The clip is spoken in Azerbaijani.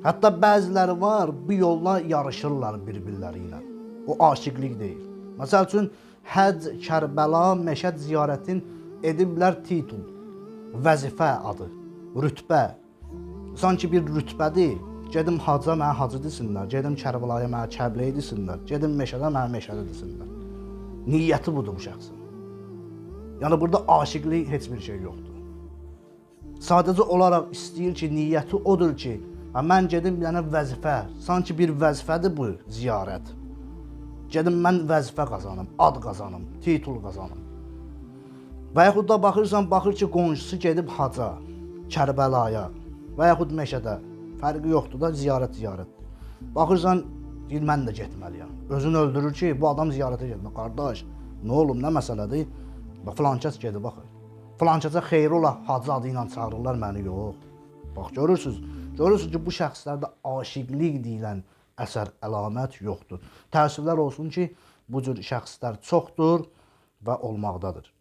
Hətta bəziləri var, bu yolla yarışırlar bir-birləri ilə. O aşiqlik deyil. Məsəl üçün, Həcc, Kərbəla, Məşəd ziyarətin ediblər titul, vəzifə adı, rütbə. Sanki bir rütbədir. Gedim Hacca mənə hacı desinlər, gedim Kərbəlaya mənə Kərbəlayı desinlər, gedim Məşədə mənə Məşədə desinlər. Niyyəti budur bu şəxsin. Yəni burada aşiqlik heç bir şey yoxdur. Sadəcə olaraq istəyir ki, niyyəti odur ki, mən gedim bir dənə vəzifə, sanki bir vəzifədir bu ziyarət. Gedim mən vəzifə qazanım, ad qazanım, titul qazanım. Və yaxud da baxır ki, qonşusu gedib Hacca, Kərbəlaya və yaxud Məşədə. Fərqi yoxdur da, ziyarətdir. Baxırsan, deyir, mən də getməliyəm. Özünü öldürür ki, bu adam ziyarətə getmə. Qardaş, nə olub, nə məsələdir? Filan kəs gedib, baxır. Filan kəsə xeyri ola, Hacı adı ilə çağırırlar məni, yox. Bax, görürsünüz ki, bu şəxslərdə aşiqlik deyilən əsər, əlamət yoxdur. Təəssüflər olsun ki, bu cür şəxslər çoxdur və olmaqdadır.